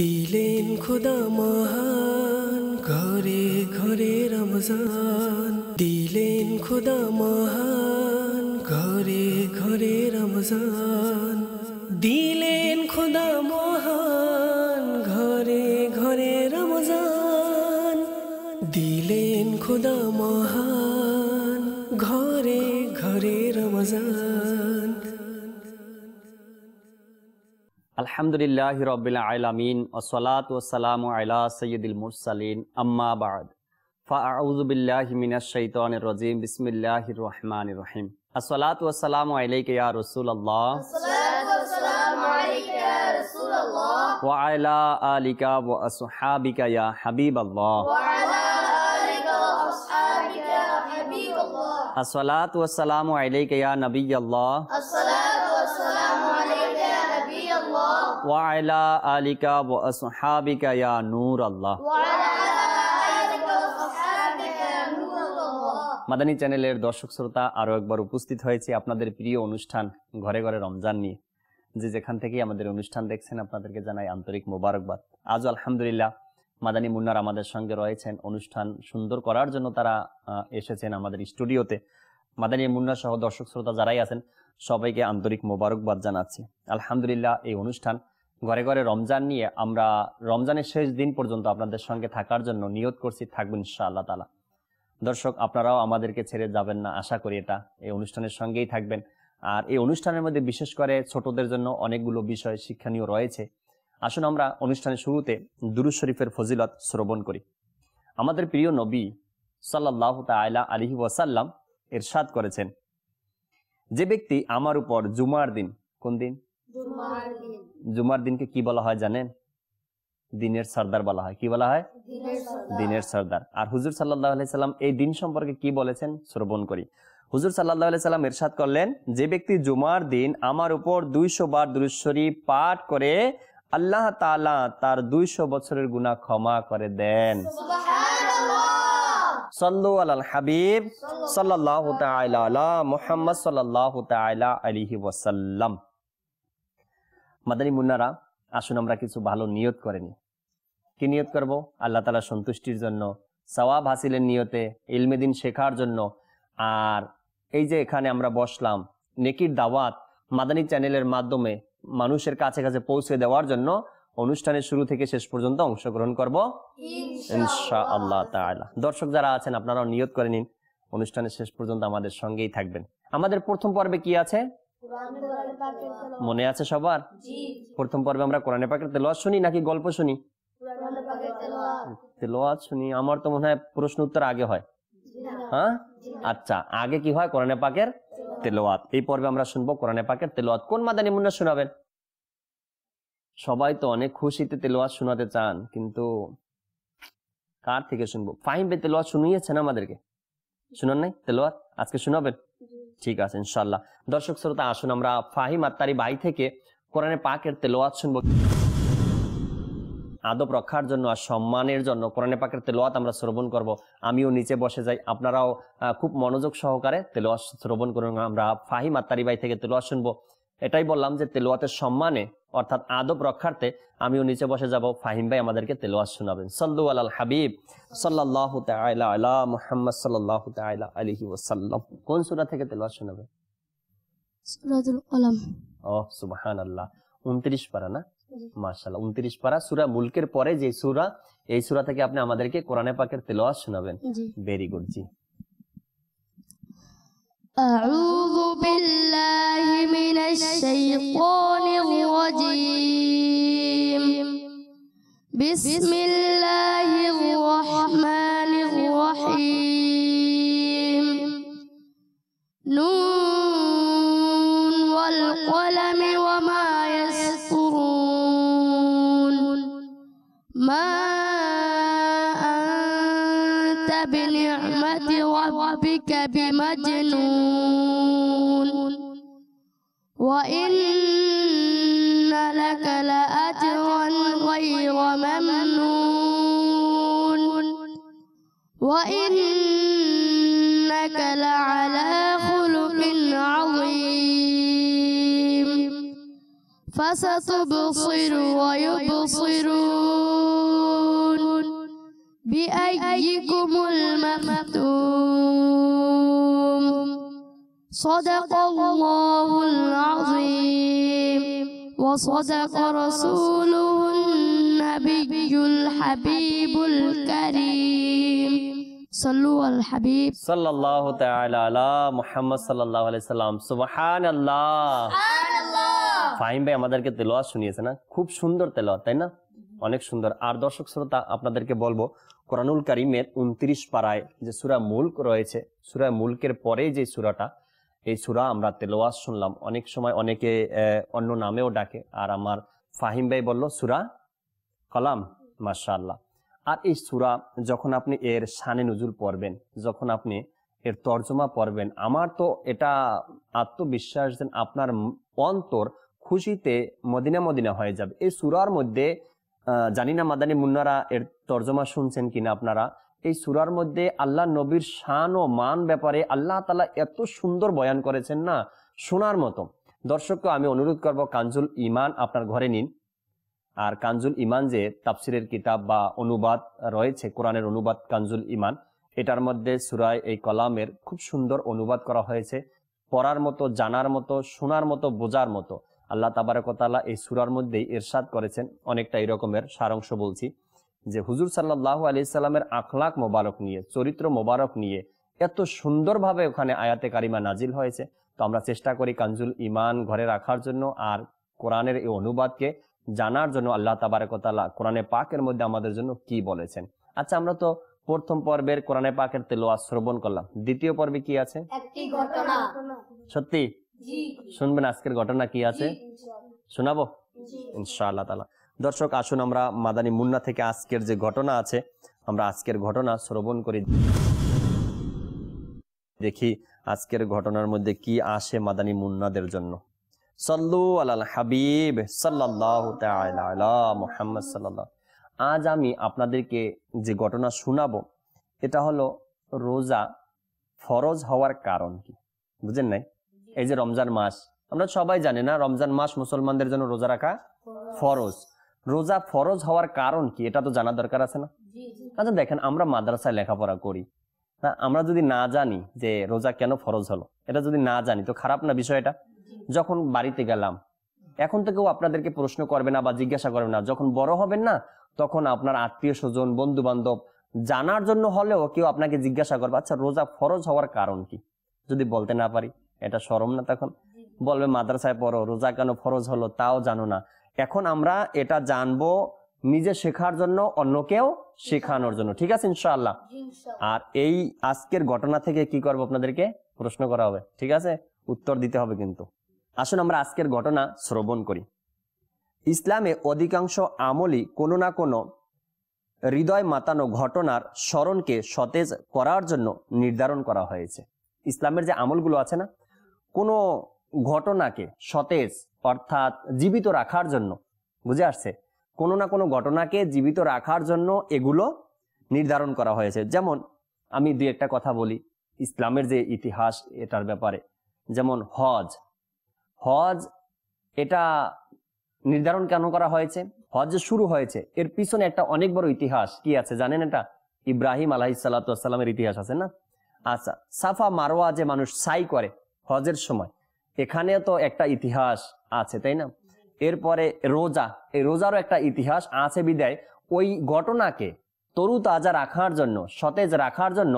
দিলেন খোদা মহান ঘরে ঘরে রমজান, দিলেন খোদা মহান ঘরে ঘরে রমজান, দিলেন খোদা মহান ঘরে ঘরে রমজান, দিলেন খোদা মহান ঘরে ঘরে রমজান। আলহামদুলিল্লাহি রাব্বিল আলামিন ওয়াসসালাতু ওয়াসসালামু আলা সাইয়্যিদিল মুরসালিন আম্মা বা'দ ফাআউযু বিল্লাহি মিনাশ শাইতানির রাজীম বিসমিল্লাহির রহমানির রহিম। আসসালাতু ওয়াসসালামু আলাইকা ইয়া রাসূলুল্লাহ, আসসালাতু ওয়াসসালামু আলাইকা ইয়া রাসূলুল্লাহ ওয়া আলা আলিকা ওয়া আসহাবিকা ইয়া হাবিবাল্লাহ, ওয়া আলা আলিকা ওয়া আসহাবিকা ইয়া হাবিবাল্লাহ। আসসালাতু ওয়াসসালামু আলাইকা ইয়া নাবিয়াল্লাহ, আসসালাতু ওয়াসসালামু আলাইকা ইয়া নাবিয়াল্লাহ ওয়া আলা আলিকা ওয়া আসহাবিকা ইয়া নূরাল্লাহ। ওয়া আলা আলিকা ওয়া আসহাবিকা ইয়া নূরাল্লাহ। মাদানী চ্যানেলের দর্শক শ্রোতা, আরো একবার উপস্থিত হয়েছে আপনাদের প্রিয় অনুষ্ঠান ঘরে ঘরে রমজান নিয়ে। যে যেখান থেকে আমাদের অনুষ্ঠান দেখছেন আপনাদেরকে জানাই আন্তরিক মোবারকবাদ। আজ আলহামদুলিল্লাহ মাদানী মুন্নার আমাদের সঙ্গে রয়েছেন, অনুষ্ঠান সুন্দর করার জন্য তারা এসেছেন আমাদের স্টুডিওতে। মাদানী মুন্না সহ দর্শক শ্রোতা যারাই আছেন সবাইকে আন্তরিক মোবারকবাদ জানাচ্ছি। আলহামদুলিল্লাহ এই অনুষ্ঠান ঘরে ঘরে রমজান নিয়ে আমরা রমজানের শেষ দিন পর্যন্ত আপনাদের সঙ্গে থাকার জন্য নিয়ত করছি, থাকবেন ইনশাআল্লাহ তাআলা। দর্শক আপনারাও আমাদেরকে ছেড়ে যাবেন না, আশা করি এটা এই অনুষ্ঠানের সঙ্গেই থাকবেন। আর এই অনুষ্ঠানের মধ্যে বিশেষ করে ছোটদের জন্য অনেকগুলো বিষয় শিক্ষণীয় রয়েছে। আসুন আমরা অনুষ্ঠানের শুরুতে দুরূদ শরীফের ফজিলত শ্রবণ করি। আমাদের প্রিয় নবী সাল্লাল্লাহু তাআলা আলাইহি ওয়াসাল্লাম ইরশাদ করেছেন, যে ব্যক্তি আমার উপর জুমার দিন, কোন দিন? জুমার দিনকে কি বলা হয় জানেন? দিনের সরদার বলা হয়। কি বলা হয়? দিনের সরদার। আর হুজুর সাল্লাল্লাহু আলাইহি সাল্লাম এই দিন সম্পর্কে কি বলেছেন শ্রবণ করি। হুজুর সাল্লাল্লাহু আলাইহি সাল্লাম ইরশাদ করলেন, যে ব্যক্তি জুমার দিন আমার উপর 200 বার দুরূদ শরীফ পাঠ করে আল্লাহ তাআলা তার 200 বছরের গুনাহ ক্ষমা করে দেন। সুবহানাল্লাহ। সাল্লু আলাল হাবিব সাল্লাল্লাহু তাআলা আলা মুহাম্মদ সাল্লাল্লাহু তাআলা আলাইহি ওয়াসাল্লাম। মাদানী মুন্নারা, আসুন আমরা কিছু ভালো নিয়ত করে নিই। কি নিয়ত করব? আল্লাহ তাআলার সন্তুষ্টির জন্য, সওয়াব হাসিলের নিয়তে, ইলমে দ্বীন শেখার জন্য। আর এই যে এখানে আমরা বসলাম, নেকির দাওয়াত মাদানী চ্যানেলের মাধ্যমে মানুষের কাছে কাছে পৌঁছে দেওয়ার জন্য অনুষ্ঠানের শুরু থেকে শেষ পর্যন্ত অংশগ্রহণ করব ইনশাআল্লাহ তাআলা। দর্শক যারা আছেন আপনারাও নিয়ত করে নিন, অনুষ্ঠানের শেষ পর্যন্ত আমাদের সঙ্গেই থাকবেন। আমাদের প্রথম পর্বে কি আছে মনে আছে সবার? প্রথম পর্বে আমরা কোরআনে পাকের তেলাওয়াত শুনি নাকি গল্প শুনি? তেলাওয়াত শুনি। আমার তো মনে হয় প্রশ্ন উত্তর আগে হয়। হ্যাঁ, আচ্ছা, আগে কি হয়? কোরআনে পাকের তেলাওয়াত। এই পর্বে আমরা শুনবো কোরআনে পাকের তেলাওয়াত। কোন মাদানী মুন্না শোনাবেন? সবাই তো অনেক খুশিতে তেলাওয়াত শোনাতে চান, কিন্তু কার থেকে শুনবো? ফাহিম ভাই তেলাওয়াত শুনিয়েছেন আমাদেরকে, শুনান নাই তেলাওয়াত? আজকে শোনাবেন? ঠিক আছে ইনশাআল্লাহ। দর্শক শ্রোতা, আসুন আমরা ফাহিম আত্তারি ভাই থেকে কোরআনে পাকের তেলাওয়াত শুনবো। আদব রক্ষার জন্য আর সম্মানের জন্য কোরআনে পাকের তেলাওয়াত আমরা শ্রবণ করব। আমিও নিচে বসে যাই, আপনারাও খুব মনোযোগ সহকারে তেলাওয়াত শ্রবণ করুন। আমরা ফাহিম আত্তারি ভাই থেকে তেলাওয়াত শুনবো। এটাই বললাম যে তেলাওয়াতের সম্মানে অর্থাৎ আদব রক্ষার্থে আমিও নিচে বসে যাব, ফাহিম ভাই আমাদেরকে তেলাওয়াত শোনাবেন। সাল্লু আলাল হাবিব সাল্লাল্লাহু তাআলা আলা মুহাম্মদ সাল্লাল্লাহু তাআলা আলাইহি ওয়াসাল্লাম। কোন সূরা থেকে তেলাওয়াত শোনাবেন? সূরাতুল কলম। ও সুবহানাল্লাহ, 29 পারা না? মাশাআল্লাহ, 29 পারা সূরা মুলকের পরে যে সূরা, এই সূরা থেকে আপনি আমাদেরকে কোরআনে পাকের তেলাওয়াত শোনাবেন। ভেরি গুড জি। আউযু বিল্লাহি মিনাশ শাইতানির রাজীম। বিসমিল্লাহির রহমানির রহিম। নুন ওয়াল কলামি ওয়া মা ইয়াসতুরুন। মা আনতা বিনি'মাতি রাব্বিকা বিমাজনুন। ওয়া ইন্না লাকা লাআজরান গায়রা মামনুন। ওয়া ইন্নাকা লা'আলা খুলুকিন আযীম। فستبصر ويبصرون بأيكم المفتون صدق الله العظيم وصدق رسوله النبي الحبيب الكريم صلوا على الحبيب সাল্লাল্লাহু তাআলা আলা মুহাম্মদ সাল্লাল্লাহু আলাইহি সাল্লাম। সুবহানাল্লাহ। ফাহিম ভাই আমাদেরকে তেলাওয়াত শুনিয়েছে না, খুব সুন্দর তেলাওয়াত, তাই না? অনেক সুন্দর। আর দর্শক শ্রোতা, আপনাদেরকে বলবো কোরআনুল কারীমের 29 পারায় যে সূরা মুলক রয়েছে, সূরা মুলকের পরে যে সূরাটা, এই সূরা আমরা তেলাওয়াত শুনলাম। অনেক সময় অনেকে অন্য নামেও ডাকে, আর আমার ফাহিম ভাই বলল সূরা কলাম। মাশাআল্লাহ। আর এই সূরা যখন আপনি এর শানে নুজুল পড়বেন, যখন আপনি এর তর্জমা পড়বেন, আমার তো এটা আত্মবিশ্বাস যেন আপনার অন্তর খুশিতে মদিনা মদিনা হয়ে যাবে। এই সূরার মধ্যে জানি না মাদানী মুন্নারা এর তর্জমা শুনছেন কিনা আপনারা, এই সূরার মধ্যে আল্লাহ নবীর শান ও মান ব্যাপারে আল্লাহ তাআলা এত সুন্দর বয়ান করেছেন না, শোনার মতো। দর্শককে আমি অনুরোধ করব কানজুল ঈমান আপনার ঘরে নিন। আর কানজুল ঈমান যে তাফসিরের কিতাব বা অনুবাদ রয়েছে, কোরআনের অনুবাদ কানজুল ঈমান, এটার মধ্যে সূরা এই কলামের খুব সুন্দর অনুবাদ করা হয়েছে, পড়ার মতো, জানার মতো, শোনার মতো, বোঝার মতো। আল্লাহ তাবারক ওয়া তাআলা এই সূরার মধ্যেই ইরশাদ করেছেন, অনেকটা এরকমের সারাংশ বলছি, যে হুজুর সাল্লাল্লাহু আলাইহি সাল্লামের আখলাক মোবারক নিয়ে, চরিত্র মোবারক নিয়ে এত সুন্দরভাবে ওখানে আয়াতে কারিমা নাজিল হয়েছে। তো আমরা চেষ্টা করি কানজুল ঈমান ঘরে রাখার জন্য, আর কোরআনের এই অনুবাদকে জানার জন্য আল্লাহ তাবারক ওয়া তাআলা কোরআনে পাকের মধ্যে আমাদের জন্য কি বলেছেন। আচ্ছা, আমরা তো প্রথম পর্বের কোরআনে পাকের তেলাওয়াত শ্রবণ করলাম, দ্বিতীয় পর্বে কি আছে? একটি ঘটনা। সত্যি জি শুনবেন আজকের ঘটনা কি আছে? শোনাবো জি ইনশাআল্লাহ তাআলা। দর্শক আসুন আমরা মাদানী মুন্না থেকে আজকের যে ঘটনা আছে, আমরা আজকের ঘটনা শ্রবণ করি, দেখি আজকের ঘটনার মধ্যে কি আসে মাদানী মুন্নাদের জন্য। সাল্লু আলাল হাবিব সাল্লাল্লাহু তাআলা আলা মুহাম্মদ সাল্লাল্লাহু। আজ আমি আপনাদেরকে যে ঘটনা শোনাবো, এটা হলো রোজা ফরজ হওয়ার কারণ কি। বুঝেন নাই? এই যে রমজান মাস, আমরা সবাই জানি না রমজান মাস মুসলমানদের জন্য রোজা রাখা ফরজ। রোজা ফরজ হওয়ার কারণ কি, এটা তো জানা দরকার আছে না? আচ্ছা দেখেন, আমরা মাদ্রাসায় লেখাপড়া করি না, আমরা যদি না জানি যে রোজা কেন ফরজ হলো, এটা যদি না জানি তো খারাপ না বিষয়টা? যখন বাড়িতে গেলাম, এখন তো কেউ আপনাদেরকে প্রশ্ন করবে না বা জিজ্ঞাসা করবে না। যখন বড় হবেন না, তখন আপনার আত্মীয় স্বজন, বন্ধু বান্ধব জানার জন্য হলেও কেউ আপনাকে জিজ্ঞাসা করবে, আচ্ছা রোজা ফরজ হওয়ার কারণ কি? যদি বলতে না পারি, এটা শরম না? তখন বলবে মাদ্রাসায় পড়ো, রোজা কেন ফরজ হলো তাও জানো না। এখন আমরা এটা জানবো নিজে শেখার জন্য, অন্যকেও শেখানোর জন্য, ঠিক আছে ইনশাআল্লাহ। আর এই আজকের ঘটনা থেকে কি করবো, আপনাদেরকে প্রশ্ন করা হবে, ঠিক আছে? উত্তর দিতে হবে কিন্তু। আসুন আমরা আজকের ঘটনা শ্রবণ করি। ইসলামে অধিকাংশ আমলই কোনো না কোনো হৃদয় মাতানো ঘটনার স্মরণকে সতেজ করার জন্য নির্ধারণ করা হয়েছে। ইসলামের যে আমলগুলো আছে না, কোনো ঘটনাকে সতেজ অর্থাৎ জীবিত রাখার জন্য, বুঝে আসছে, কোনো না কোনো ঘটনাকে জীবিত রাখার জন্য এগুলো নির্ধারণ করা হয়েছে। যেমন আমি দুই একটা কথা বলি ইসলামের যে ইতিহাস এটার ব্যাপারে। যেমন হজ, হজ এটা নির্ধারণ কেন করা হয়েছে? হজ যে শুরু হয়েছে এর পিছনে একটা অনেক বড় ইতিহাস কি আছে জানেন? এটা ইব্রাহিম আলাইহিসসালামের ইতিহাস আছে না? আচ্ছা, সাফা মারওয়া যে মানুষ সাই করে হজের সময়, এখানে তো একটা ইতিহাস আছে, তাই না? এরপরে রোজা, এই রোজারও একটা ইতিহাস আছে বিদায় ওই ঘটনাকে তরুতাজা রাখার জন্য, সতেজ রাখার জন্য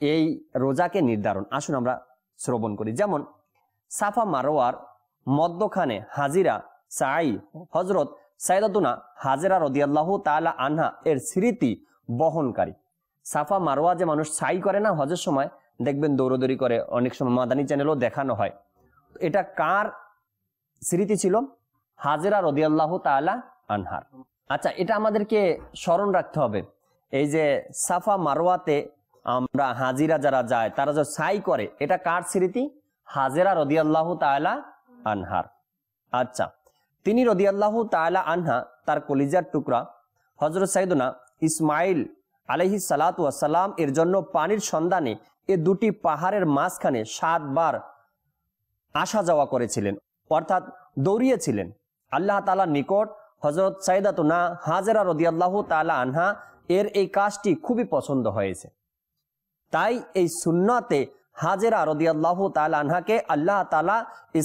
এই রোজাকে নির্ধারণ। আসুন আমরা শ্রবণ করি। যেমন সাফা মারওয়ার মধ্যখানে হাজিরা সাই হজরত সাইদাতুনা হাজেরা রাদিয়াল্লাহু তাআলা আনহা এর স্মৃতি বহনকারী। সাফা মারওয়া যে মানুষ সাই করে না হজের সময়, দেখবেন দৌড়দৌড়ি করে, অনেক সময় মাদানী চ্যানেলও দেখানো হয়। এটা কার স্মৃতি ছিল? হাজেরা রাদিয়াল্লাহু তাআলা আনহার। আচ্ছা, এটা আমাদেরকে স্মরণ রাখতে হবে। এই যে সাফা মারওয়াতে আমরা হাজিরা যারা যায়, তারা যে সাই করে, এটা কার স্মৃতি? হাজেরা রাদিয়াল্লাহু তাআলা আনহার। আচ্ছা, তিনি রাদিয়াল্লাহু তাআলা আনহা তার কলিজার টুকরা হযরত সাইয়েদনা ইসমাইল আলাইহিস সালাতু ওয়াস সালাম এর জন্য পানির সন্ধানে এই দুটি পাহাড়ের মাঝখানে 7 বার আসা যাওয়া করেছিলেন, অর্থাৎ দৌড়িয়েছিলেন। আল্লাহ তাআলার নিকট হযরত সাইয়েদাতুনা হাজেরা রাদিয়াল্লাহু তাআলা আনহা এর এই কাজটি খুবই পছন্দ হয়েছে। তাই এই সুন্নতে হাজেরা রাদিয়াল্লাহু তাআলা আনহাকে আল্লাহ তাআলা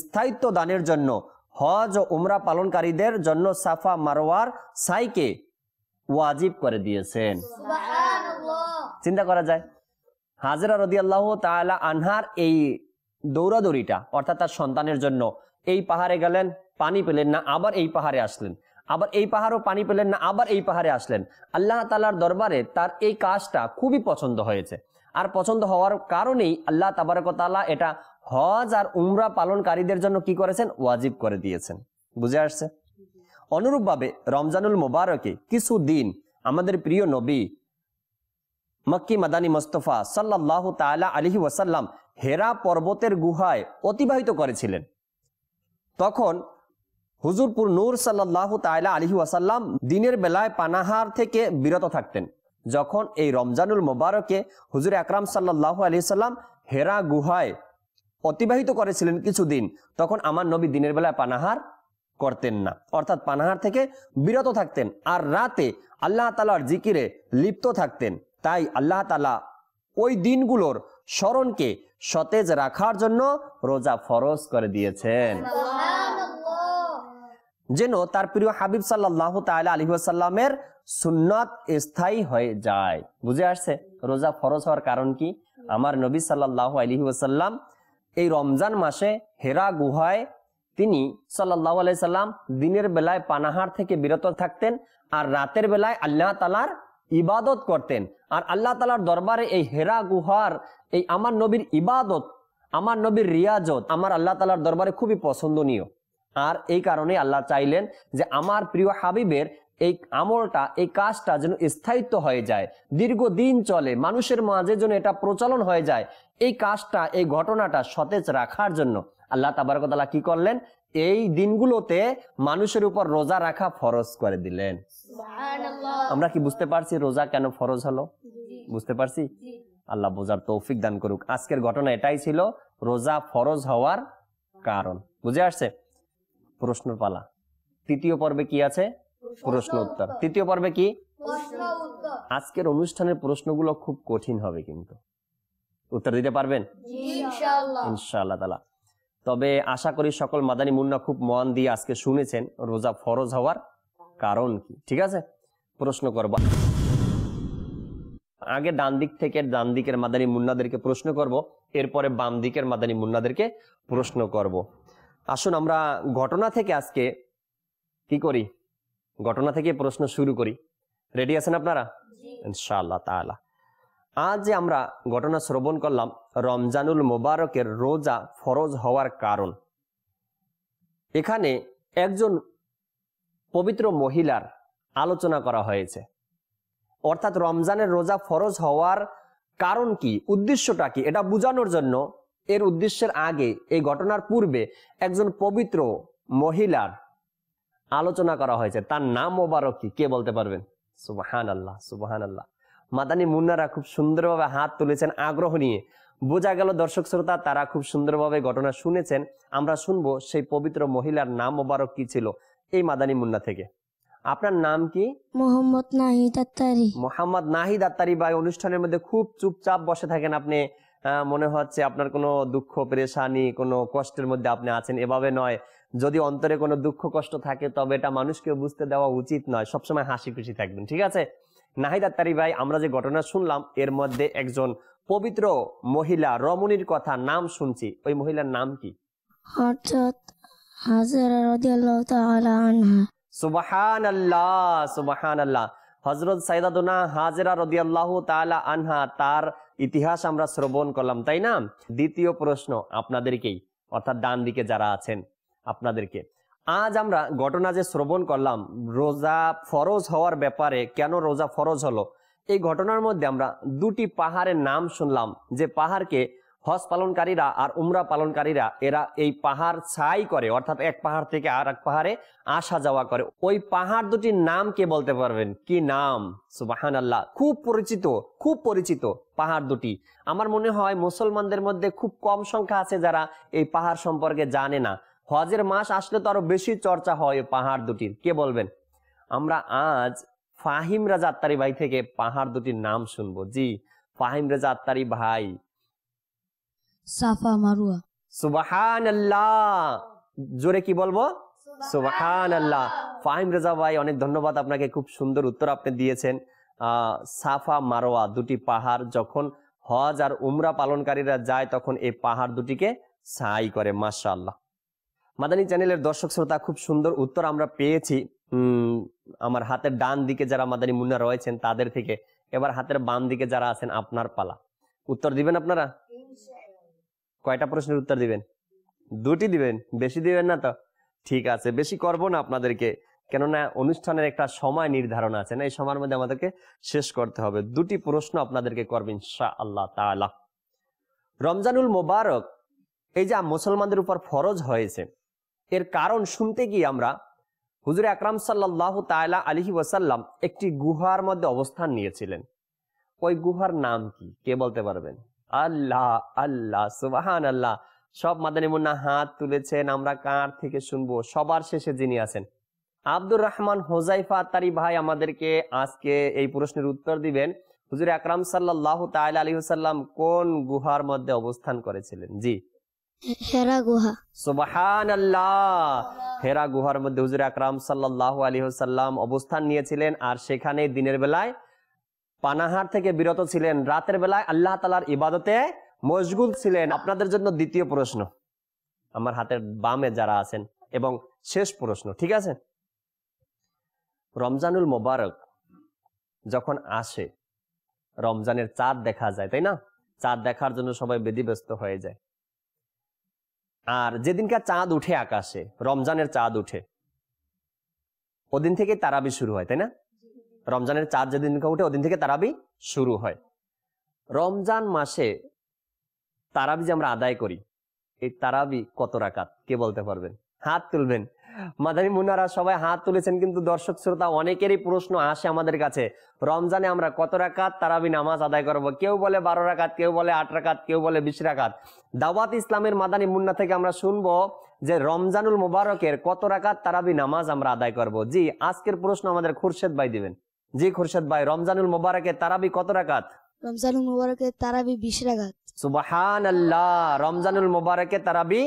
স্থায়িত্ব দানের জন্য হজ ও উমরা পালনকারীদের জন্য সাফা মারওয়ার সাইকে ওয়াজিব করে দিয়েছেন। চিন্তা করা যায়, হাজেরা রাদিয়াল্লাহু তাআলা আনহার এই দৌড়াদৌড়িটা অর্থাৎ তার সন্তানের জন্য এই পাহাড়ে গেলেন, পানি পেলেন না, আবার এই পাহাড়ে আসলেন, আবার এই পাহাড়ও পানি পেলেন না, আবার এই পাহাড়ে আসলেন। আল্লাহ তাআলার দরবারে তার এই কাজটা খুবই পছন্দ হয়েছে। আর পছন্দ হওয়ার কারণেই আল্লাহ তাবারক ওয়া তাআলা এটা হজ আর উমরা পালনকারীদের জন্য কি করেছেন? ওয়াজিব করে দিয়েছেন। বুঝে আসছে? অনুরূপভাবে রমজানুল মুবারকে কিছু দিন আমাদের প্রিয় নবী মক্কি মাদানী মুস্তাফা সাল্লাল্লাহু তাআলা আলাইহি ওয়াসাল্লাম হেরা পর্বতের গুহায় অতিবাহিত করেছিলেন। তখন হুজুরপুর নূর সাল্লাল্লাহু তাআলা আলাইহি ওয়াসাল্লাম দিনের বেলায় পানাহার থেকে বিরত থাকতেন। যখন এই রমজানুল মুবারকে হুজুর আকরাম সাল্লাল্লাহু আলাইহি সাল্লাম হেরা গুহায় অতিবাহিত করেছিলেন কিছুদিন, তখন আমার নবী দিনের বেলায় পানাহার করতেন না, অর্থাৎ পানাহার থেকে বিরত থাকতেন, আর রাতে আল্লাহ তাআলার জিকিরে লিপ্ত থাকতেন। তাই আল্লাহ তাআলা ওই দিনগুলোর স্মরণকে সতেজ রাখার জন্য রোজা ফরজ করে দিয়েছেন, যেন তার প্রিয় হাবিব সাল্লাল্লাহু তাআলা আলাইহি ওয়াসাল্লামের সুন্নাত স্থায়ী হয়ে যায়। বুঝে আসছে? রোজা ফরজ হওয়ার কারণ কি? আমার নবী সাল্লাল্লাহু আলাইহি ওয়াসাল্লাম এই রমজান মাসে হেরা গুহায় তিনি সাল্লাল্লাহু আলাইহি সাল্লাম দিনের বেলায় পানাহার থেকে বিরত থাকতেন, আর রাতের বেলায় আল্লাহ তাআলার ইবাদত করতেন। আর আল্লাহ তাআলার দরবারে এই হেরা গুহার এই আমার নবীর ইবাদত, আমার নবীর রিয়াজত আমার আল্লাহ তাআলার দরবারে খুবই পছন্দনীয়। আর এই কারণে আল্লাহ চাইলেন যে আমার প্রিয় হাবিবের এই আমলটা, এই কাজটা যেন স্থায়িত্ব হয়ে যায়, দীর্ঘদিন চলে, মানুষের মাঝে যেন এটা প্রচলন হয়ে যায়। এই কাজটা, এই ঘটনাটা সতেজ রাখার জন্য আল্লাহ তাবারক ওয়া তাআলা কি করলেন? এই দিনগুলোতে মানুষের উপর রোজা রাখা ফরজ করে দিলেন। আমরা কি বুঝতে পারছি রোজা কেন ফরজ হলো? বুঝতে পারছি? আল্লাহ বোঝার তৌফিক দান করুক। আজকের ঘটনা এটাই ছিল, রোজা ফরজ হওয়ার কারণ। বুঝে আসছে? প্রশ্ন পালা। তৃতীয় পর্বে কি আছে? প্রশ্ন উত্তর। তৃতীয় পর্বে কি? আজকের অনুষ্ঠানের প্রশ্নগুলো খুব কঠিন হবে, কিন্তু উত্তর দিতে পারবেন ইনশাআল্লাহ তাআলা। তবে আশা করি সকল মাদানী মুন্না খুব মন দিয়ে আজকে শুনেছেন রোজা ফরজ হওয়ার কারণ কি। ঠিক আছে, প্রশ্ন করব। আগে ডান দিক থেকে ডান দিকের মাদানী মুন্নাদেরকে প্রশ্ন করব, এরপরে বাম দিকের মাদানী মুন্নাদেরকে প্রশ্ন করব। আসুন আমরা ঘটনা থেকে আজকে কি করি, ঘটনা থেকে প্রশ্ন শুরু করি। রেডি আছেন আপনারা? ইনশাআল্লাহ তাআলা। আজ যে আমরা ঘটনা শ্রবণ করলাম রমজানুল মুবারকের রোজা ফরজ হওয়ার কারণ, এখানে একজন পবিত্র মহিলার আলোচনা করা হয়েছে। অর্থাৎ রমজানের রোজা ফরজ হওয়ার কারণ কি, উদ্দেশ্যটা কি, এটা বোঝানোর জন্য এর উদ্দেশ্যের আগে, এই ঘটনার পূর্বে একজন পবিত্র মহিলার আলোচনা করা হয়েছে। তার নাম মোবারক কি? কে বলতে পারবেন? সুবহানাল্লাহ, সুবহানাল্লাহ। মাদানী মুন্নারা খুব সুন্দরভাবে হাত তুলেছেন আগ্রহ নিয়ে। বোঝা গেল দর্শক শ্রোতা তারা খুব সুন্দরভাবে ঘটনা শুনেছেন। আমরা শুনবো সেই পবিত্র মহিলার নাম মোবারক কি ছিল এই মাদানী মুন্না থেকে। আপনার নাম কি? মোহাম্মদ নাহিদ আত্তারি। মোহাম্মদ নাহিদ আত্তারি ভাই, অনুষ্ঠানের মধ্যে খুব চুপচাপ বসে থাকেন আপনি। মনে হচ্ছে আপনার কোনো দুঃখ পেরেশানি, কোনো কষ্টের মধ্যে আপনি আছেন। এভাবে নয়, যদি অন্তরে কোনো দুঃখ কষ্ট থাকে তবে এটা মানুষকে বুঝতে দেওয়া উচিত নয়। সবসময় হাসি খুশি থাকবেন, ঠিক আছে? নাহিদ আত্তারি ভাই, আমরা যে ঘটনা শুনলাম এর মধ্যে একজন পবিত্র মহিলা রমণীর কথা নাম শুনছি, ওই মহিলার নাম কি? হযরত হাজেরা রাদিয়াল্লাহু তাআলা আনহা। সুবহানাল্লাহ, সুবহানাল্লাহ। হযরত সাইয়্যিদাতুনা হাজেরা রাদিয়াল্লাহু তাআলা আনহা, তার ইতিহাস আমরা শ্রবণ করলাম, তাই না? দ্বিতীয় প্রশ্ন আপনাদেরকেই, অর্থাৎ ডান দিকে যারা আছেন আপনাদেরকে। আজ আমরা ঘটনা যে শ্রবণ করলাম রোজা ফরজ হওয়ার ব্যাপারে, কেন রোজা ফরজ হলো, এই ঘটনার মধ্যে আমরা দুটি পাহাড়ের নাম শুনলাম, যে পাহাড়কে হজ পালনকারীরা আর উমরা পালনকারীরা এরা এই পাহাড় ছাই করে, অর্থাৎ এক পাহাড় থেকে আর এক পাহাড়ে আসা যাওয়া করে। ওই পাহাড় দুটির নাম কে বলতে পারবেন? কি নাম? সুবহানাল্লাহ। খুব পরিচিত, খুব পরিচিত পাহাড় দুটি। আমার মনে হয় মুসলমানদের মধ্যে খুব কম সংখ্যা আছে যারা এই পাহাড় সম্পর্কে জানে না। হজের মাস আসলে তো আরো বেশি চর্চা হয় পাহাড় দুটির। কে বলবেন? আমরা আজ ফাহিম রাজা আত্তারি ভাই থেকে পাহাড় দুটির নাম শুনবো। জি, ফাহিম রাজা আত্তারি ভাই। সাফা মারুয়া। সুবহানাল্লাহ, জোরে কি বলবো? সুবহানাল্লাহ। ফাহিম রাজা ভাই অনেক ধন্যবাদ আপনাকে, খুব সুন্দর উত্তর আপনি দিয়েছেন। সাফা মারোয়া দুটি পাহাড়, যখন হজ আর উমরা পালনকারীরা যায় তখন এই পাহাড় দুটিকে সাই করে। মাশাআল্লাহ। মাদানী চ্যানেলের দর্শক শ্রোতা, খুব সুন্দর উত্তর আমরা পেয়েছি আমার হাতের ডান দিকে যারা মাদানী মুন্না রয়েছেন তাদের থেকে। এবার হাতের বাম দিকে যারা আছেন আপনার পালা, উত্তর দিবেন আপনারা? কয়টা প্রশ্নের উত্তর দিবেন? দুটি দিবেন, বেশি দিবেন না তো? ঠিক আছে, বেশি করব না আপনাদেরকে, কেননা অনুষ্ঠানের একটা সময় নির্ধারণ আছে না, এই সময়ের মধ্যে আমাদেরকে শেষ করতে হবে। দুটি প্রশ্ন আপনাদেরকে করবেন ইনশাআল্লাহ তাআলা। রমজানুল মোবারক এই যে মুসলমানদের উপর ফরজ হয়েছে, এর কারণ শুনতে গিয়ে আমরা হুজুর আকরাম সাল্লাল্লাহু তাআলা আলাইহি ওয়াসাল্লাম একটি গুহার মধ্যে অবস্থান নিয়েছিলেন। ওই গুহার নাম কি, কে বলতে পারবেন? আল্লাহ আল্লাহ, সুবহানাল্লাহ। সব মাদানী মুন্না হাত তুলেছেন, আমরা কার থেকে শুনবো? সবার শেষে যিনি আছেন আব্দুর রহমান হোজাইফা আত্তারি ভাই আমাদেরকে আজকে এই প্রশ্নের উত্তর দিবেন। হুজুর আকরাম সাল্লাল্লাহু তাআলা আলাইহি ওয়াসাল্লাম কোন গুহার মধ্যে অবস্থান করেছিলেন? জি, হেরা গুহা। সুবহানাল্লাহ, হেরা গুহার মধ্যে হুজুর আকরাম সাল্লাল্লাহু আলাইহি ওয়াসাল্লাম অবস্থান নিয়েছিলেন, আর সেখানে দিনের বেলায় পানাহার থেকে বিরত ছিলেন, রাতের বেলায় আল্লাহ তাআলার ইবাদতে মশগুল ছিলেন। আপনাদের জন্য দ্বিতীয় প্রশ্ন, আমার হাতের বামে যারা আছেন, এবং শেষ প্রশ্ন, ঠিক আছে? রমজানুল মোবারক যখন আসে, রমজানের চাঁদ দেখা যায়, তাই না? চাঁদ দেখার জন্য সবাই বেদিব্যস্ত হয়ে যায়। আর যেদিনকার চাঁদ উঠে আকাশে, রমজানের চাঁদ উঠে, ওদিন থেকে তারাবি শুরু হয়, তাই না? রমজানের চাঁদ যেদিনকে উঠে ওদিন থেকে তারাবি শুরু হয়। রমজান মাসে তারাবি যে আমরা আদায় করি, এই তারাবি কত রাকাত, কে বলতে পারবেন? হাত তুলবেন। মাদানী মুন্নারা সবাই হাত তুলেছেন, কিন্তু দর্শক শ্রোতা অনেকেরই প্রশ্ন আসে আমাদের কাছে, রমজানে আমরা কত রাকাত তারাবি নামাজ আদায় করব? কেউ বলে 12 রাকাত, কেউ বলে 8 রাকাত, কেউ বলে 20 রাকাত। দাওয়াত ইসলামের মাদানী মুন্না থেকে আমরা শুনবো যে রমজানুল মোবারকের কত রাকাত তারাবি নামাজ আমরা আদায় করব। জি, আজকের প্রশ্ন আমাদের খুরশেদ ভাই দিবেন। জি খুরশেদ ভাই, রমজানুল মোবারকের তারাবি কত রাকাত? রমজানুল মুবারকের তারাবি 20 রাকাত। সুবহানাল্লাহ, রমজানুল মোবারকের তারাবি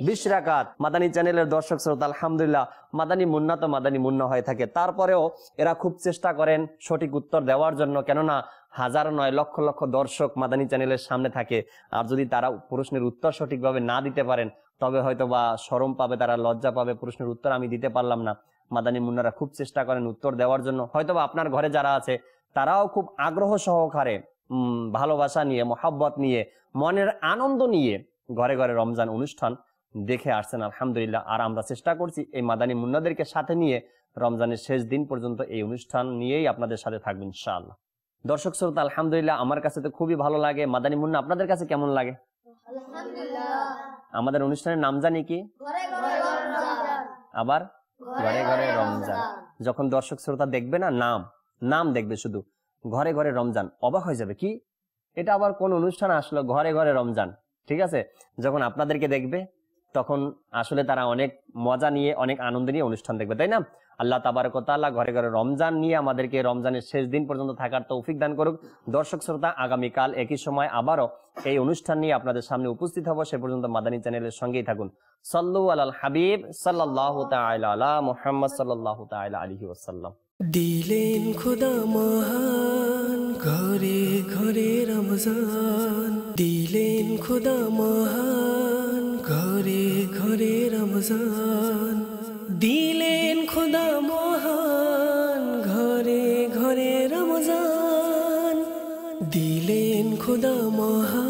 20 রাকাত। মাদানী চ্যানেলের দর্শক শ্রোতা, আলহামদুলিল্লাহ, মাদানী মুন্না তো মাদানী মুন্না হয়ে থাকে, তারপরেও এরা খুব চেষ্টা করেন সঠিক উত্তর দেওয়ার জন্য, কেননা হাজার নয় লক্ষ লক্ষ দর্শক মাদানী চ্যানেলের সামনে থাকে। আর যদি তারা প্রশ্নের উত্তর সঠিকভাবে না দিতে পারেন, তবে হয়তো বা শরম পাবে, তারা লজ্জা পাবে, প্রশ্নের উত্তর আমি দিতে পারলাম না। মাদানী মুন্নারা খুব চেষ্টা করেন উত্তর দেওয়ার জন্য। হয়তো বা আপনার ঘরে যারা আছে তারাও খুব আগ্রহ সহকারে, ভালোবাসা নিয়ে, মহাব্বত নিয়ে, মনের আনন্দ নিয়ে ঘরে ঘরে রমজান অনুষ্ঠান দেখে আসছেন, আলহামদুলিল্লাহ। আর আমরা চেষ্টা করছি এই মাদানী মুন্নাদেরকে সাথে নিয়ে রমজানের শেষ দিন পর্যন্ত এই অনুষ্ঠান নিয়েই আপনাদের সাথে থাকবেন ইনশাআল্লাহ। দর্শক শ্রোতা, আলহামদুলিল্লাহ, আমার কাছে তো খুবই ভালো লাগে। মাদানী মুন্না, আপনাদের কাছে কেমন লাগে? আমাদের অনুষ্ঠানের নাম জানি কি? আবার ঘরে ঘরে রমজান। যখন দর্শক শ্রোতা দেখবে না, নাম দেখবে শুধু ঘরে ঘরে রমজান, অবাক হয়ে যাবে, কি এটা আবার কোন অনুষ্ঠান আসলো, ঘরে ঘরে রমজান। ঠিক আছে, যখন আপনাদেরকে দেখবে তখন আসলে তারা অনেক মজা নিয়ে, অনেক আনন্দ নিয়ে অনুষ্ঠান দেখবে, তাই না? আল্লাহ তাবারক ওয়া তাআলা ঘরে ঘরে রমজান নিয়ে আমাদেরকে রমজানের শেষ দিন পর্যন্ত থাকার তৌফিক দান করুক। দর্শক শ্রোতা, আগামীকাল একই সময় আবারও এই অনুষ্ঠান নিয়ে আপনাদের সামনে উপস্থিত হব। সে পর্যন্ত মাদানী চ্যানেলের সঙ্গেই থাকুন। সাল্লু আলাল হাবিব সাল্লাল্লাহু তাআলা আলা মুহাম্মদ সাল্লাল্লাহু তাআলা আলাইহি ওয়াসাল্লাম। দিলেন খোদা মহান ঘরে ঘরে রমজান, দিলেন খোদা মহান ঘরে ঘরে রমজান, দিলেন খোদা মহান ঘরে ঘরে রমজান, দিলেন খোদা মহান।